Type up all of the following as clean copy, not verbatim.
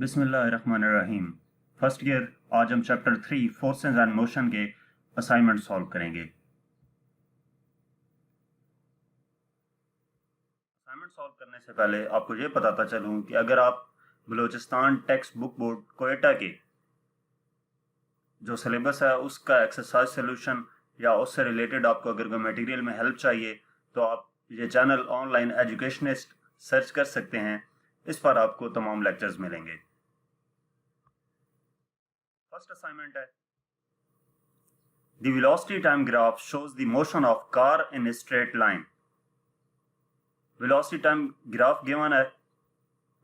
बिस्मिल्लाहिर्रहमानिर्रहीम। First year आज हम चैप्टर 3 फोर्सेस एंड मोशन के असाइनमेंट सॉल्व करेंगे। असाइनमेंट सॉल्व करने से पहले आपको ये बताता चलूं कि अगर आप Balochistan text book board Quetta के जो सिलेबस है उसका एक्सरसाइज सोल्यूशन या उससे रिलेटेड आपको अगर कोई मटेरियल में हेल्प चाहिए तो आप ये चैनल ऑनलाइन एजुकेशनिस्ट सर्च कर सकते हैं। इस पर आपको तमाम लेक्चर्स मिलेंगे। फर्स्ट असाइनमेंट है the velocity time graph shows the motion of car in straight line. Velocity time graph given है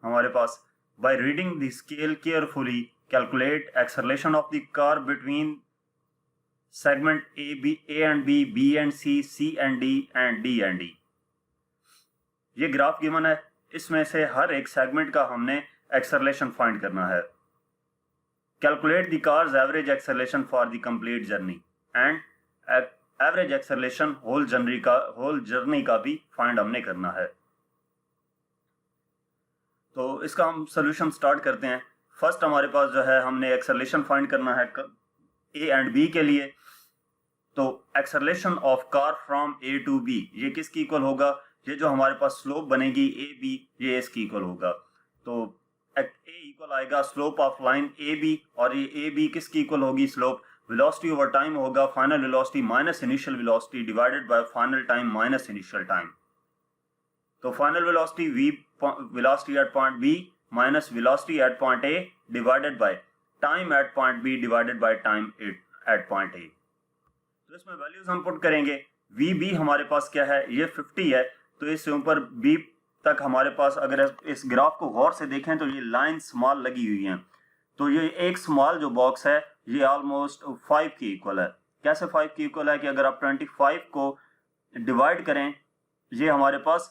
हमारे पास। By reading the scale carefully calculate acceleration of the car between segment A and B and C and D and D. ये graph given है, इसमें से हर एक segment का हमने एक्सेलरेशन फाइंड करना है। Calculate the car's average acceleration for the complete journey and average acceleration whole journey का भी फाइंड हमने करना है। तो इसका हम सोल्यूशन स्टार्ट करते हैं। फर्स्ट हमारे पास जो है हमने एक्सेलरेशन फाइंड करना है ए एंड बी के लिए। तो acceleration of car from A to B ये किसकी इक्वल होगा? ये जो हमारे पास स्लोप बनेगी ए बी ये इसकी इक्वल होगा। तो ए इक्वल आएगा slope of line A B, और ये ए बी किसकी इक्वल होगी? स्लोप वेलोसिटी ओवर टाइम होगा final velocity minus initial velocity divided by final time minus initial time. तो final velocity V velocity at point B minus velocity at point A divided by time at point B divided by time at point A. तो इसमें values हम put करेंगे। We B हमारे पास क्या है? ये 50 है। तो इससे ऊपर बी तक हमारे पास अगर इस ग्राफ को गौर से देखें तो ये लाइन स्मॉल लगी हुई है। तो ये एक स्मॉल जो बॉक्स है ये ऑलमोस्ट 5 की इक्वल है। कैसे 5 की इक्वल है कि अगर आप 25 को डिवाइड करें, ये हमारे पास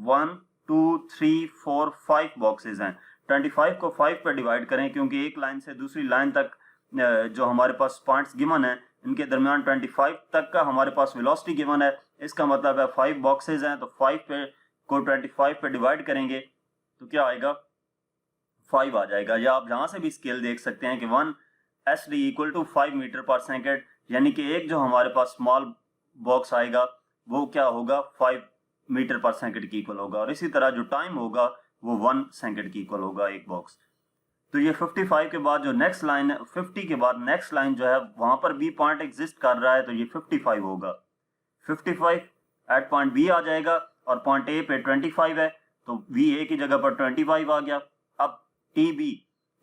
1 2 3 4 5 बॉक्सेस हैं। 25 को 5 पे डिवाइड करें क्योंकि एक लाइन से दूसरी लाइन तक जो हमारे पास पॉइंट्स गिवन है इनके दरमियान 25 तक का हमारे पास वेलोसिटी गिवन है। इसका मतलब है 5 बॉक्सेस हैं, तो 5 पे को 25 पे डिवाइड करेंगे तो क्या आएगा? 5 आ जाएगा। या आप जहां से भी स्केल देख सकते हैं कि 1 SD इक्वल टू 5 मीटर पर सेकेंड, यानी कि एक जो हमारे पास स्मॉल बॉक्स आएगा वो क्या होगा? 5 मीटर पर सेकेंड की इक्वल होगा। और इसी तरह जो टाइम होगा वो 1 सेकेंड की इक्वल होगा एक बॉक्स। तो ये 55 के बाद जो नेक्स्ट लाइन है, 50 के बाद नेक्स्ट लाइन जो है वहां पर बी पॉइंट एग्जिस्ट कर रहा है, तो ये 55 होगा। 55 एट पॉइंट बी आ जाएगा और पॉइंट ए पे 25 है, तो वी ए की जगह पर 25 आ गया। अब टी बी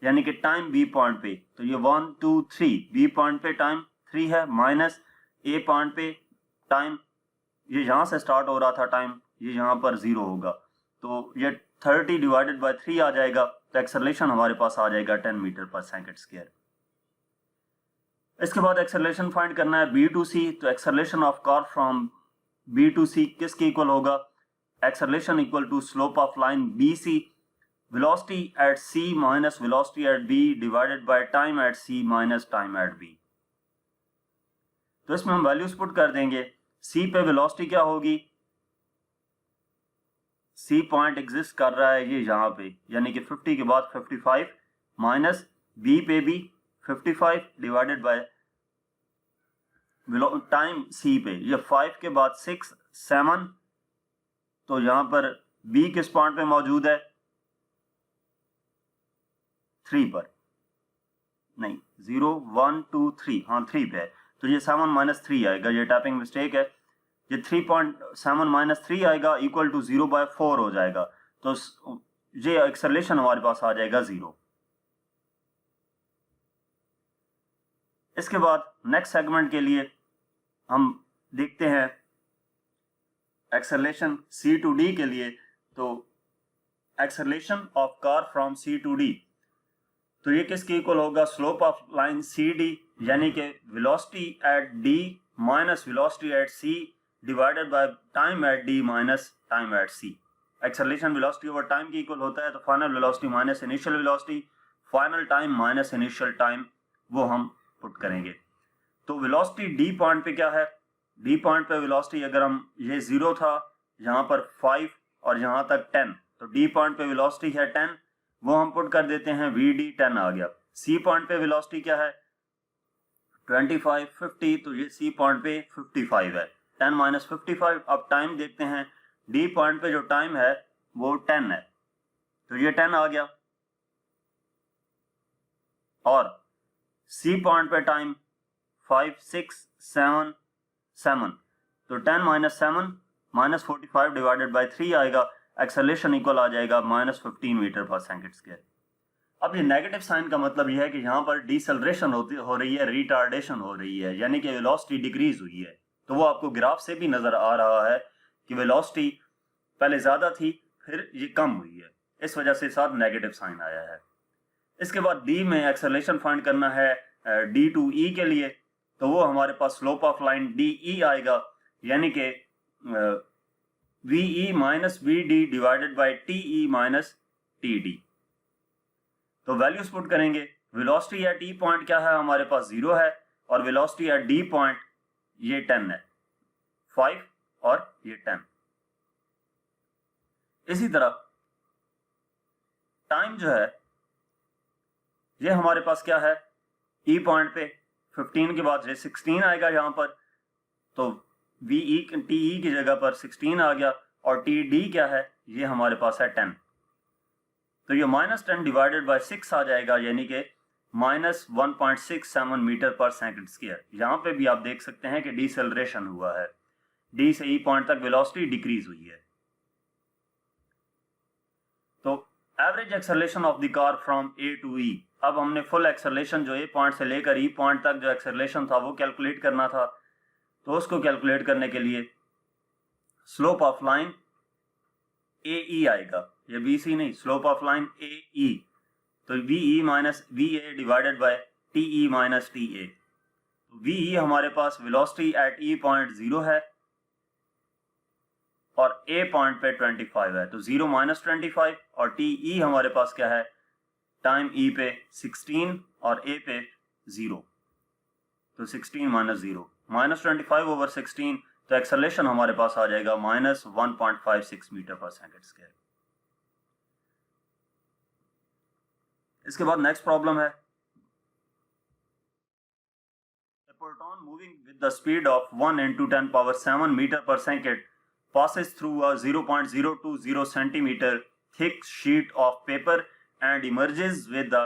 यानी कि टाइम बी पॉइंट पे, तो ये 1 2 3 बी पॉइंट पे टाइम 3 है, माइनस ए पॉइंट पे टाइम, ये यहां से स्टार्ट हो रहा था टाइम, ये यहां पर 0 होगा। तो ये 30 डिवाइडेड बाय 3 आ जाएगा। तो एक्सेलरेशन हमारे पास आ जाएगा 10 मीटर पर सेकेंड स्क्वायर। इसके बाद एक्सेलरेशन फाइंड करना है बी टू सी। तो acceleration of car from B to C किसके इक्वल होगा? Acceleration equal to slope of line B C, velocity at C minus velocity at B divided by time at C minus time at B. तो इसमें हम values put कर देंगे। सी पे velocity क्या होगी? सी पॉइंट एग्जिस्ट कर रहा है ये यहाँ पे, यानी कि 50 के बाद 55 माइनस बी पे भी 55 डिवाइडेड बाय टाइम सी पे, ये 5 के बाद 6 7, तो यहां पर बी किस पॉइंट पे मौजूद है? 3 पर, नहीं 0 1 2 3, हाँ 3 पे है, तो ये 7 माइनस 3 आएगा। ये टाइपिंग मिस्टेक है। ये 3.7 माइनस 3 आएगा इक्वल टू 0/4 हो जाएगा। तो ये एक्सेलरेशन हमारे पास आ जाएगा 0। इसके बाद नेक्स्ट सेगमेंट के लिए हम देखते हैं एक्सेलरेशन सी टू डी के लिए। तो acceleration of car from C to D, तो ये किसकी इक्वल होगा? Slope of line C D, यानी कि velocity at D minus velocity at C divided by time at D minus time at C. Acceleration velocity over time की equal होता है, तो final velocity minus initial velocity, final time minus initial time, वो हम put करेंगे। तो velocity D point पे क्या है? डी पॉइंट पे वेलोसिटी अगर हम, ये 0 था, यहाँ पर 5 और यहाँ तक 10, तो डी पॉइंट पे वेलोसिटी है 10 वो हम पुट कर देते हैं, VD 10 आ गया। C पॉइंट पे वेलोसिटी क्या है 25, 50, तो ये C पॉइंट पे 55 है, 10 माइनस 55। अब टाइम देखते हैं, D पॉइंट पे जो टाइम है वो 10 है, तो ये 10 आ गया। और C पॉइंट पे टाइम 5, 6, 7, 7, तो 10 माइनस 7 माइनस 45 डिवाइडेड बाई 3 आएगा। एक्सेलरेशन इक्वल आ जाएगा -15 मीटर पर सेकंड स्क्वायर। अब ये नेगेटिव साइन का मतलब यह है कि यहाँ पर डिसेलरेशन हो रही है, रिटार्डेशन हो रही है, यानी कि वेलोसिटी डिक्रीज हुई है। तो वो आपको ग्राफ से भी नजर आ रहा है कि वेलोसिटी पहले ज्यादा थी, फिर ये कम हुई है, इस वजह से साथ नेगेटिव साइन आया है। इसके बाद डी में एक्सेलरेशन फाइंड करना है डी टू ई के लिए, तो वो हमारे पास slope of line D E आएगा, यानी कि V E minus V D divided by T E minus T D. तो वैल्यूज पुट करेंगे, वेलोसिटी एट ई पॉइंट क्या है हमारे पास 0 है, और वेलोसिटी एट डी पॉइंट ये 10 है, 5 और ये 10। इसी तरह टाइम जो है ये हमारे पास क्या है, ई पॉइंट पे 15 के बाद 16 आएगा यहाँ पर, तो वी ई टी ई की जगह पर 16 आ गया, और टी डी क्या है ये हमारे पास है 10, तो ये -10 डिवाइडेड बाय 6 आ जाएगा, यानी कि -1.67 मीटर पर सेकंड स्क्वायर। यहाँ पे भी आप देख सकते हैं कि डिसेलरेशन हुआ है, डी से ई पॉइंट तक वेलोसिटी डिक्रीज हुई है। तो average acceleration of the car from A to E, अब हमने फुल एक्सेलरेशन जो ए पॉइंट से लेकर ई पॉइंट तक जो एक्सेलरेशन था वो कैलकुलेट करना था। तो उसको कैलकुलेट करने के लिए स्लोप ऑफ लाइन ए ई आएगा, ये बी सी नहीं, स्लोप ऑफ लाइन ए ई, तो we E minus V A divided bye T E minus T A. V E हमारे पास वेलोसिटी एट ई पॉइंट 0 है और ए पॉइंट पे 25 है, तो 0 माइनस 25, और टी ई हमारे पास क्या है टाइम ई पे 16 और ए पे 0, तो 16 माइनस 0 माइनस 25 ओवर 16, तो एक्सेलरेशन हमारे पास आ जाएगा -1.56 मीटर पर सेकंड स्क्वायर। इसके बाद नेक्स्ट प्रॉब्लम है, a proton moving with the speed of 1 × 10⁻⁷ meter per second passes through a 0.020 centimeter thick sheet of paper and emerges with the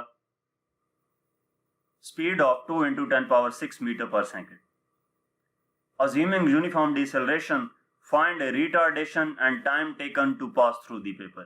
speed of 2 × 10⁻⁶ meter per second. Assuming uniform deceleration, find a retardation and time taken to pass through the paper.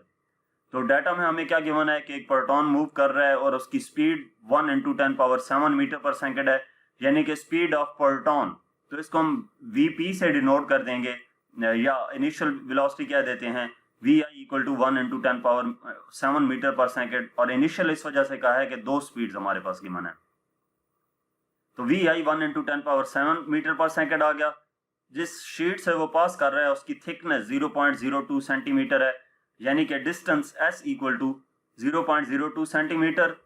तो data में हमें क्या given है कि एक proton move कर रहा है और उसकी स्पीड 1 × 10⁻⁷ मीटर पर सेकंड है, यानी कि स्पीड ऑफ प्रोटॉन, तो इसको हम वीपी से डिनोट कर देंगे, या इनिशियल वेलोसिटी क्या देते हैं V I equal to 1 × 10⁻⁷ metre per second, और इनिशियल इस वजह से कहा है कि दो स्पीड्स हमारे पास गिवन है, तो we I 1 × 10⁻⁷ metre per second आ गया। जिस शीट से वो पास कर रहा है उसकी थिकनेस 0.02 सेंटीमीटर है, यानी कि distance s equal to 0.02 centimetre,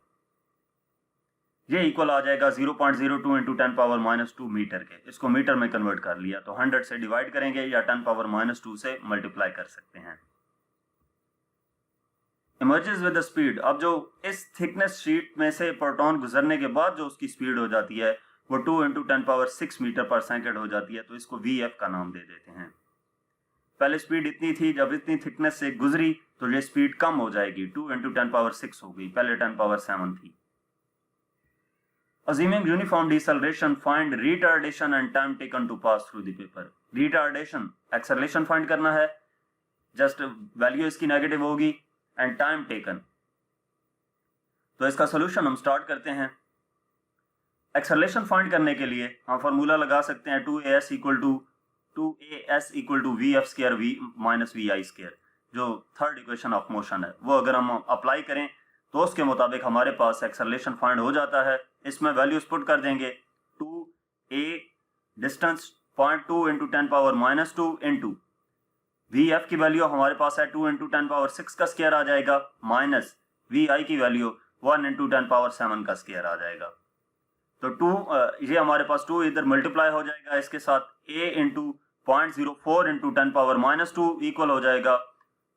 ये इक्वल आ जाएगा 0.02 × 10⁻⁻² मीटर के। इसको मीटर में कन्वर्ट कर लिया तो 100 से डिवाइड करेंगे या 10⁻⁻² से मल्टीप्लाई कर सकते हैं। इमर्जेस विद द स्पीड, अब जो इस थिकनेस शीट में से प्रोटॉन गुजरने के बाद जो उसकी स्पीड हो जाती है वो 2 × 10⁻⁶ मीटर पर सेकंड हो जाती है, तो इसको वी.एफ का नाम दे देते हैं। पहले स्पीड इतनी थी, जब इतनी थिकनेस से गुजरी तो ये स्पीड कम हो जाएगी, 2 × 10⁻⁶ हो गई, पहले 10⁻⁷ थी। Assuming uniform deceleration, find retardation and time taken to pass through the paper. Retardation acceleration find करना है, जस्ट वैल्यू इसकी नेगेटिव होगी, एंड टाइम टेकन। तो इसका सोल्यूशन हम स्टार्ट करते हैं। एक्सेलरेशन फाइंड करने के लिए हम फार्मूला लगा सकते हैं 2as equal to v(f²) v minus vi², जो थर्ड इक्वेशन ऑफ मोशन है, वो अगर हम अप्लाई करें तो उसके मुताबिक हमारे पास एक्सेलरेशन फाइंड हो जाता है। इसमें वैल्यूज पुट कर देंगे, 2a डिस्टेंस 0.2 × 10⁻⁻² इंटू vf की वैल्यू हमारे पास है 2 × 10⁻⁶ का स्क्वायर आ जाएगा, माइनस vi की वैल्यू 1 × 10⁷ का स्क्वायर आ जाएगा। तो 2 ये हमारे पास 2 इधर मल्टीप्लाई हो जाएगा इसके साथ, a × 0.04 × 10⁻⁻² इक्वल हो जाएगा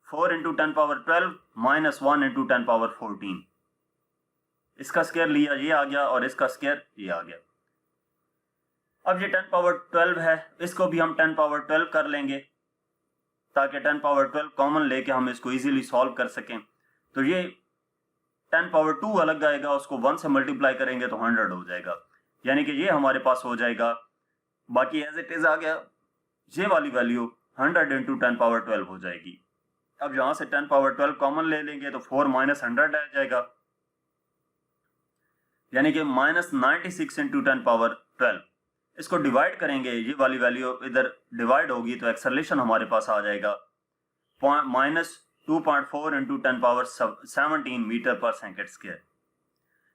4 into 10 power 12 minus 1 into 10 power 14। इसका स्क्वायर लिया ये आ गया और इसका स्क्वायर ये आ गया। अब ये 10 पावर 12 है, इसको भी हम 10 पावर 12 कर लेंगे ताकि 10 पावर 12 कॉमन लेके हम इसको इजीली सॉल्व कर सकें। तो ये 10 पावर 2 अलग आएगा, उसको 1 से मल्टीप्लाई करेंगे तो 100 हो जाएगा, यानी कि ये हमारे पास हो जाएगा। बाकी एज इट इज आ गया, ये वाली वैल्यू 100 इंटू 10 पावर 12 हो जाएगी। अब यहां से 10 पावर 12 कॉमन ले लेंगे तो 4 माइनस 100 आ जाएगा, यानी कि माइनस 96 इंटू 10 पावर 12। इसको डिवाइड करेंगे, ये वाली वैल्यू इधर डिवाइड होगी तो एक्सेलरेशन हमारे पास आ जाएगा माइनस 2.4 इंटू 10 पावर 17 मीटर पर सेकेंड स्क्वायर।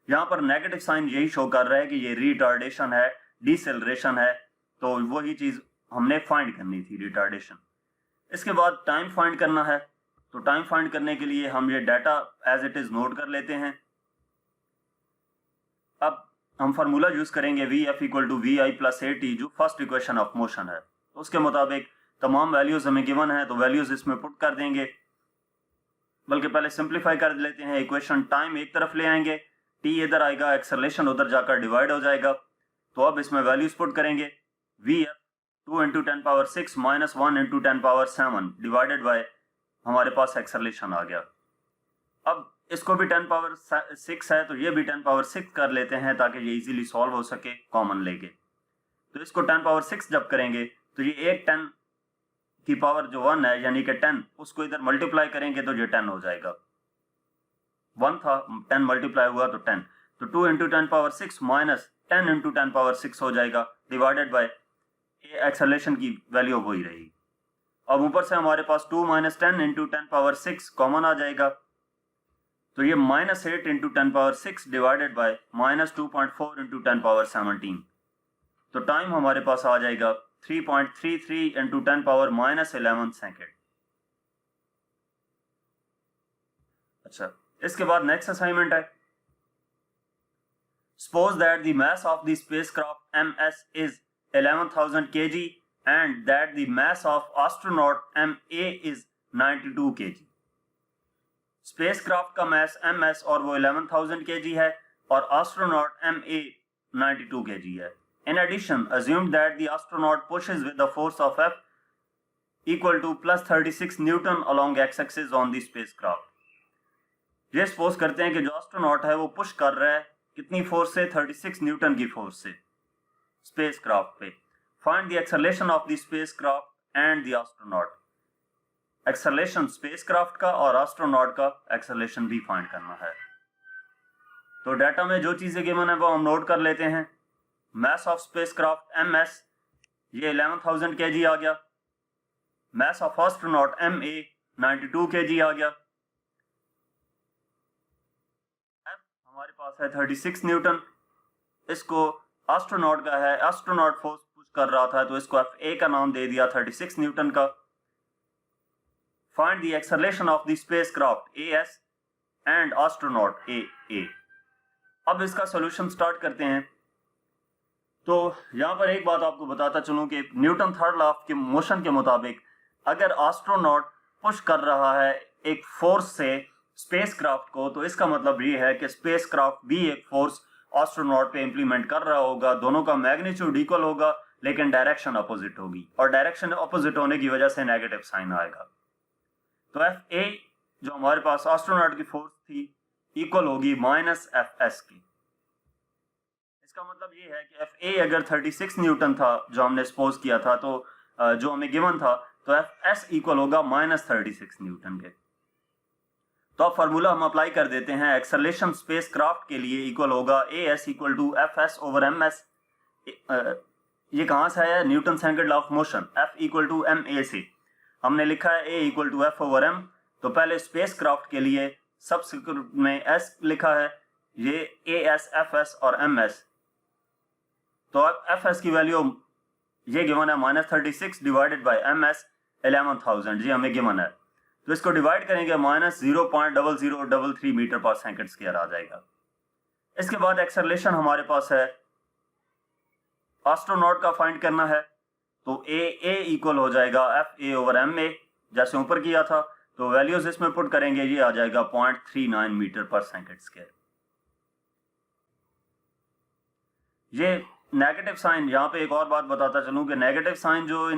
यहाँ पर नेगेटिव साइन यही शो कर रहा है कि ये रिटार्डेशन है, डिसेलरेशन है, तो वही चीज हमने फाइंड करनी थी, रिटार्डेशन। इसके बाद टाइम फाइंड करना है, तो टाइम फाइंड करने के लिए हम ये data as it is note कर लेते हैं। अब हम फार्मूला यूज करेंगे V F equal to V I plus A T, जो फर्स्ट इक्वेशन ऑफ मोशन है। तो उसके मुताबिक तमाम वैल्यूज हमें गिवन है, तो वैल्यूज इसमें पुट कर देंगे। बल्कि पहले सिंप्लीफाई कर लेते हैं इक्वेशन। टाइम एक तरफ ले आएंगे, टी इधर आएगा, एक्सेलरेशन उधर जाकर डिवाइड हो जाएगा। तो अब इसमें वैल्यूज पुट करेंगे, V F 2 into 10 power 6 minus 1 into 10 power 7 divided by हमारे पास एक्सेलरेशन आ गया। अब इसको भी 10 पावर 6 है तो ये भी 10 पावर 6 कर लेते हैं ताकि ये इजीली सॉल्व हो सके कॉमन लेके। तो इसको 10 पावर 6 जब करेंगे तो ये एक 10 की पावर जो 1 है यानी कि 10, उसको इधर मल्टीप्लाई करेंगे तो ये 10 हो जाएगा। 1 था, 10 मल्टीप्लाई हुआ तो 10, तो 2 into 10 power 6 minus 10 into 10 power 6 हो जाएगा, डिवाइडेड बाय एक्सेलरेशन की वैल्यू वही रहेगी। अब ऊपर से हमारे पास 2 माइनस 10 इंटू 10 पावर 6 कॉमन आ जाएगा, तो ये minus 8 into 10 power 6 divided by minus 2.4 into 10 power 17। तो टाइम हमारे पास आ जाएगा 3.33 इंटू 10 पावर माइनस 11 सेकेंड। अच्छा, इसके बाद नेक्स्ट असाइनमेंट है, suppose that the mass of the spacecraft MS is 11,000 kg and that the mass of astronaut MA is 92 kg। Spacecraft का मास MS और वो 11,000 kg है और एस्ट्रोनॉट MA 92 kg है। In addition, assume that the astronaut pushes with the force of F equal to plus 36 Newton along x-axis on the spacecraft। ये suppose करते हैं कि जो एस्ट्रोनॉट है वो पुश कर रहा है कितनी फोर्स से, 36 न्यूटन की फोर्स से स्पेसक्राफ्ट पे। Find the acceleration of the spacecraft and the astronaut. Acceleration spacecraft का और एस्ट्रोनॉट का एक्सेलरेशन भी फाइंड करना है। तो डाटा में जो चीजें गिवन है वो हम नोट कर लेते हैं। मास ऑफ स्पेसक्राफ्ट MS ये 11,000 kg आ गया, mass of astronaut MA 92 kg आ गया, F हमारे पास है 36 न्यूटन, इसको एस्ट्रोनॉट का है, एस्ट्रोनॉट फोर्स पुश कर रहा था तो इसको FA का नाम दे दिया 36 न्यूटन का। Find the acceleration of the spacecraft AS and astronaut AA। अब इसका सॉल्यूशन स्टार्ट करते हैं। तो यहाँ पर एक बात आपको बताता चलूं कि Newton third law of motion के मुताबिक अगर एस्ट्रोनॉट पुश कर रहा है एक फोर्स से स्पेसक्राफ्ट को, तो इसका मतलब ये है कि स्पेसक्राफ्ट भी एक फोर्स एस्ट्रोनॉट पे इंप्लीमेंट कर रहा होगा। दोनों का मैग्नीट्यूड इक्वल होगा लेकिन डायरेक्शन अपोजिट होगी, और डायरेक्शन अपोजिट होने की वजह से नेगेटिव साइन आएगा। तो FA जो हमारे पास एस्ट्रोनॉट की फोर्स थी इक्वल होगी माइनस FS की। इसका मतलब ये है कि FA अगर 36 न्यूटन था जो हमने सपोज किया था, तो जो हमें गिवन था, तो FS इक्वल होगा माइनस 36 न्यूटन के। तो अब फार्मूला हम अप्लाई कर देते हैं। एक्सेलरेशन स्पेसक्राफ्ट के लिए इक्वल होगा AS equal to FS over MS। ये कहाँ से आया? Newton second law of motion. F equal to MA से हमने लिखा है A equal to F over M। तो पहले स्पेसक्राफ्ट के लिए सबस्क्रिप्ट में S लिखा है, ये AS, FS और MS। तो अब FS की वैल्यू ये गिवन है माइनस 36 डिवाइडेड बाई MS 11,000, ये हमें गिवन है। तो इसको डिवाइड करेंगे minus 0.0033 metre per second square आ जाएगा। इसके बाद एक्सेलरेशन हमारे पास है, एस्ट्रोनॉट का फाइंड करना है, तो A इक्वल हो जाएगा FA ओवर MA जैसे ऊपर किया था। तो वैल्यूज इसमें पुट करेंगे, ये आ जाएगा 0.39 मीटर पर सेकंड स्क्वायर। ये नेगेटिव साइन, यहाँ पे एक और बात बताता चलूं कि नेगेटिव साइन जो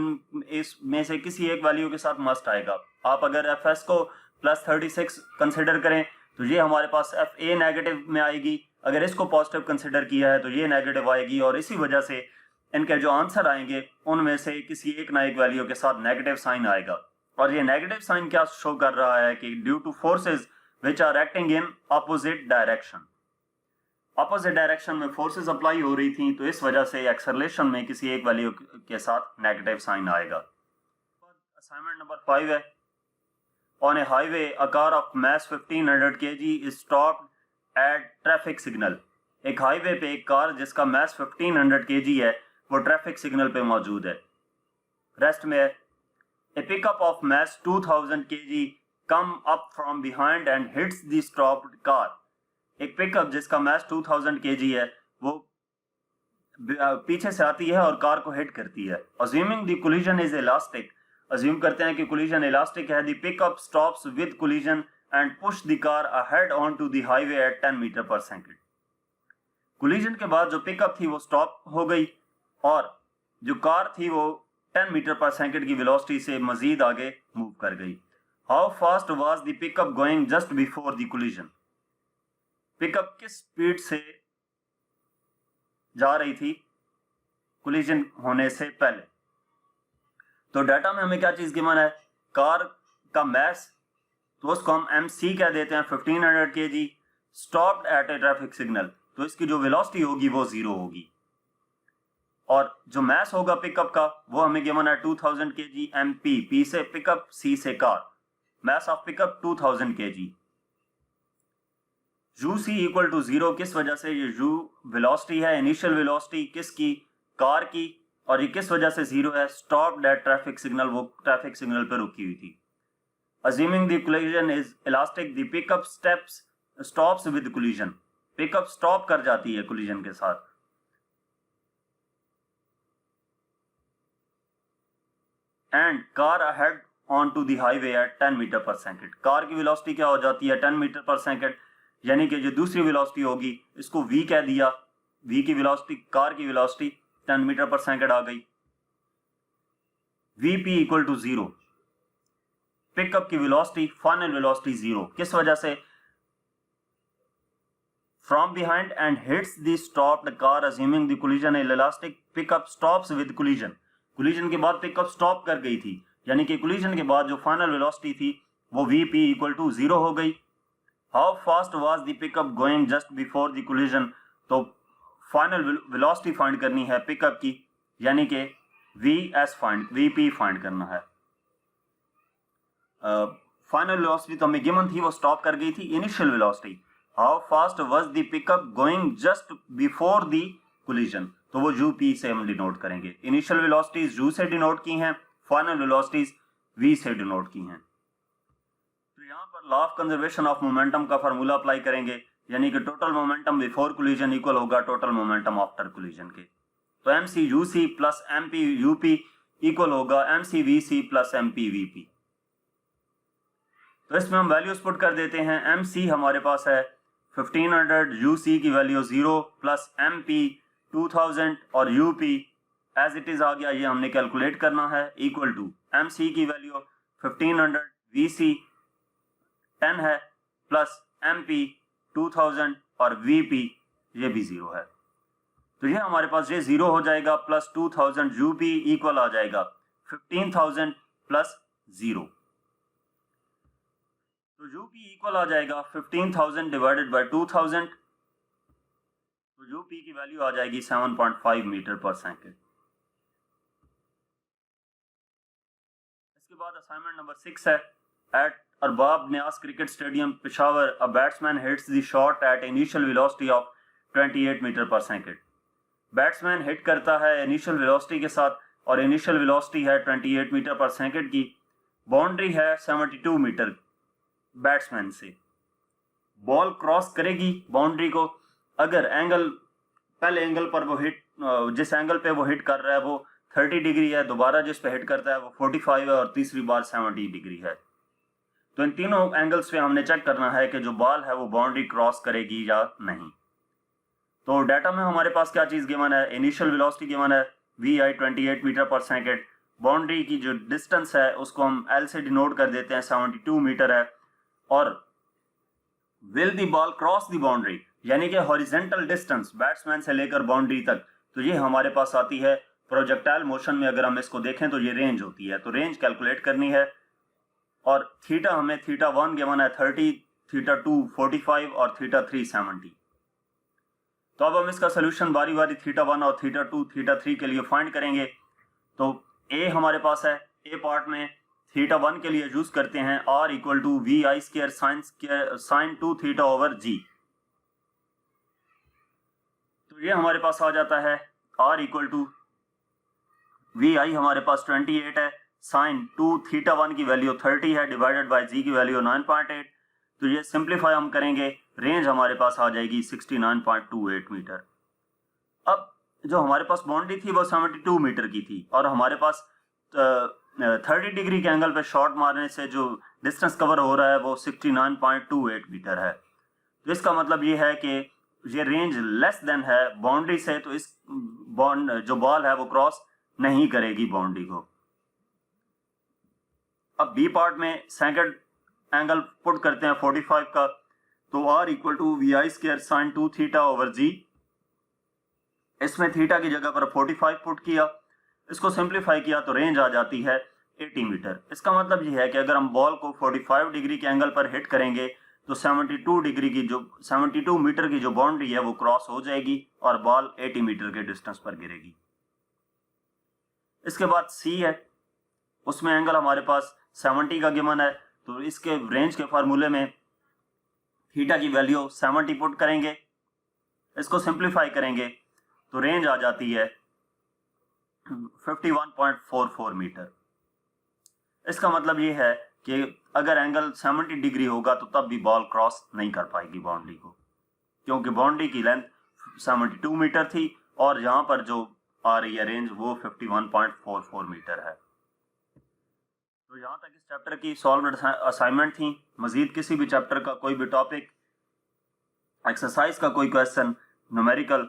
इसमें से किसी एक वैल्यू के साथ मस्ट आएगा। आप अगर एफ एस को +36 कंसिडर करें तो ये हमारे पास एफ ए नेगेटिव में आएगी, अगर इसको पॉजिटिव कंसिडर किया है तो ये नेगेटिव आएगी, और इसी वजह से इनके जो आंसर आएंगे उनमें से किसी एक ना एक वैल्यू के साथ नेगेटिव साइन आएगा। और ये नेगेटिव साइन क्या शो कर रहा है कि due to forces which are acting in opposite direction, opposite direction में फोर्सेस अप्लाई हो रही थी, तो इस वजह से एक्सेलरेशन में किसी एक वैल्यू के साथ नेगेटिव साइन आएगा। असाइनमेंट नंबर 5 है, on A highway a car of mass 1500 kg is stopped at traffic signal. एक हाईवे पे एक कार जिसका मास 1500 kg है वो ट्रैफिक सिग्नल पे मौजूद है। रेस्ट में है, a pickup of mass 2000 kg come up from behind and hits the stopped car. एक पिकअप जिसका मास 2000 kg है वो पीछे से आती है और कार को हिट करती है। Assuming the collision is elastic, assume करते हैं कि कोलिजन इलास्टिक है। The pickup stops with collision and push the car ahead on to the highway at 10 metre per second. Collision के बाद जो पिकअप थी वो स्टॉप हो गई और जो कार थी वो 10 मीटर पर सेकंड की वेलोसिटी से मजीद आगे मूव कर गई। How fast was the pickup going just before the collision. Pickup किस स्पीड से जा रही थी कोलिजन होने से पहले। तो डाटा में हमें क्या चीज गिवन है, कार का मास, तो उसको हम MC कह देते हैं 1500 kg, stopped at A traffic signal, तो इसकी जो वेलोसिटी होगी वो 0 होगी, और जो मास होगा पिकअप का वो हमें गिवन है 2000 kg MP, P से पिकअप, C से car, mass of pickup 2000 kg। UC equal to 0 किस वजह से, ये U वेलोसिटी है, इनिशियल वेलोसिटी किसकी, कार की, और ये किस वजह से 0 है, स्टॉप्ड एट ट्रैफिक सिग्नल, वो ट्रैफिक सिग्नल पर रुकी हुई थी। Assuming the collision is elastic, the pickup stops with collision, pickup stop कर जाती है कोलिजन के साथ। And car ahead on to the highway at 10 metre per second, car की वेलोसिटी क्या हो जाती है 10 मीटर पर सेकंड, यानी कि जो दूसरी वेलोसिटी होगी इसको V कह दिया, V की वेलोसिटी, कार की वेलोसिटी 10 मीटर पर सेकंड आ गई। Vp इक्वल टू 0, पिकअप की वेलोसिटी, फाइनल वेलोसिटी 0, किस वजह से, from behind and hits the stopped car assuming the collision elastic, pickup stops with collision, collision के बाद पिकअप स्टॉप कर गई थी, यानी कि कोलिजन के बाद जो फाइनल वेलोसिटी थी वो Vp इक्वल टू 0 हो गई। How fast was the pickup going just before the collision, तो फाइनल वेलोसिटी फाइंड करनी है पिकअप की, यानी कि Vp फाइंड करना है। फाइनल वेलोसिटी तो हमें गिवन थी, वो स्टॉप कर गई थी। Initial velocity, how fast was the pickup going just before the collision, तो वो UP से हम डिनोट करेंगे। इनिशियल वेलोसिटीज U से डिनोट की हैं, फाइनल वेलोसिटीज V से डिनोट की हैं। तो यहाँ पर law of conservation of momentum का फार्मूला अप्लाई करेंगे, यानी कि total momentum before collision equal होगा टोटल मोमेंटम आफ्टर कोलिजन के। तो MC/UC प्लस MP/UP इक्वल होगा MC/VC प्लस MP/VP। तो इसमें हम वैल्यूज पुट कर देते हैं। MC हमारे पास है 1500, UC की वैल्यू 0 प्लस MP 2000 और UP एज इट इज आ गया, ये हमने कैलकुलेट करना है, इक्वल टू MC की वैल्यू 1500, VC 10 है प्लस MP 2000 और VP ये भी 0 है, तो ये हमारे पास ये 0 हो जाएगा, प्लस 2000 UP इक्वल आ जाएगा 15,000 प्लस 0, तो UP इक्वल आ जाएगा 15,000 डिवाइडेड बाय 2000, तो UP की वैल्यू आ जाएगी 7.5 मीटर पर सेकंड। इसके बाद असाइनमेंट नंबर 6 है, at Arbab Niaz cricket stadium Peshawar a batsman hits the shot at initial velocity of 28 metre per second. Batsman hit करता है इनिशियल वेलोसिटी के साथ, और इनिशियल वेलोसिटी है 28 मीटर पर सेकंड की, बाउंड्री है 72 मीटर, बैट्समैन से बॉल क्रॉस करेगी बाउंड्री को, अगर एंगल, पहले एंगल पर वो हिट, जिस एंगल पे वो हिट कर रहा है वो 30 डिग्री है, दोबारा जिस पे हिट करता है वो 45 है, और तीसरी बार 70 डिग्री है। तो इन तीनों एंगल्स पे हमने चेक करना है कि जो बॉल है वो बाउंड्री क्रॉस करेगी या नहीं। तो डाटा में हमारे पास क्या चीज गिवन है, इनिशियल वेलोसिटी गिवन है vi 28 मीटर पर सेकेंड, बाउंड्री की जो डिस्टेंस है उसको हम L से डिनोट कर देते हैं 72 मीटर है, और will the ball cross the boundary यानी कि हॉरिजेंटल डिस्टेंस बैट्समैन से लेकर बाउंड्री तक, तो ये हमारे पास आती है प्रोजेक्टाइल मोशन में। अगर हम इसको देखें तो ये रेंज होती है, तो रेंज कैलकुलेट करनी है। और थीटा हमें थीटा 1 गिवन है 30, थीटा 2 45 और थीटा 3 70। तो अब हम इसका सोल्यूशन बारी बारी थीटा 1 और थीटा 2 थीटा 3 के लिए फाइंड करेंगे। तो ए हमारे पास है, ए पार्ट में थीटा 1 के लिए यूज करते हैं r equal to V I square sine 2 theta over G. तो ये हमारे पास आ जाता है r equal to V I हमारे पास 28 है, साइन 2 थीटा 1 की वैल्यू 30 है, डिवाइडेड बाय जी की वैल्यू 9.8। तो ये सिंप्लीफाई हम करेंगे, रेंज हमारे पास आ जाएगी 69.28 मीटर। अब जो हमारे पास बाउंड्री थी वो 72 मीटर की थी, और हमारे पास 30 डिग्री के एंगल पे शॉट मारने से जो डिस्टेंस कवर हो रहा है वो 69.28 मीटर है। तो इसका मतलब ये है कि ये रेंज लेस देन है बाउंड्री से, तो इस जो बॉल है वो क्रॉस नहीं करेगी बाउंड्री को। अब बी पार्ट में सेकंड एंगल पुट करते हैं 45 का, तो r equal to V I square sine 2 theta over G. इसमें थीटा की जगह पर 45 पुट किया, इसको सिंप्लीफाई किया तो रेंज आ जाती है 80 मीटर। इसका मतलब ये है कि अगर हम बॉल को 45 डिग्री के एंगल पर हिट करेंगे तो 72 मीटर की जो बाउंड्री है वो क्रॉस हो जाएगी और बॉल 80 मीटर के डिस्टेंस पर गिरेगी। इसके बाद सी है, उसमें एंगल हमारे पास 70 का गिवन है, तो इसके रेंज के फार्मूले में थीटा की वैल्यू 70 पुट करेंगे, इसको सिंप्लीफाई करेंगे तो रेंज आ जाती है 51.44 मीटर। इसका मतलब ये है कि अगर एंगल 70 डिग्री होगा तो तब भी बॉल क्रॉस नहीं कर पाएगी बाउंड्री को, क्योंकि बाउंड्री की लेंथ 72 मीटर थी और यहाँ पर जो आ रही है रेंज वो 51.44 मीटर है। तो यहाँ तक इस चैप्टर की सॉल्व्ड असाइनमेंट थी। मजीद किसी भी चैप्टर का कोई भी टॉपिक, एक्सरसाइज का कोई क्वेश्चन, न्यूमेरिकल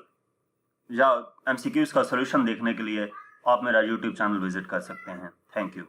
या एमसीक्यूज का सॉल्यूशन देखने के लिए आप मेरा यूट्यूब चैनल विजिट कर सकते हैं। Thank you.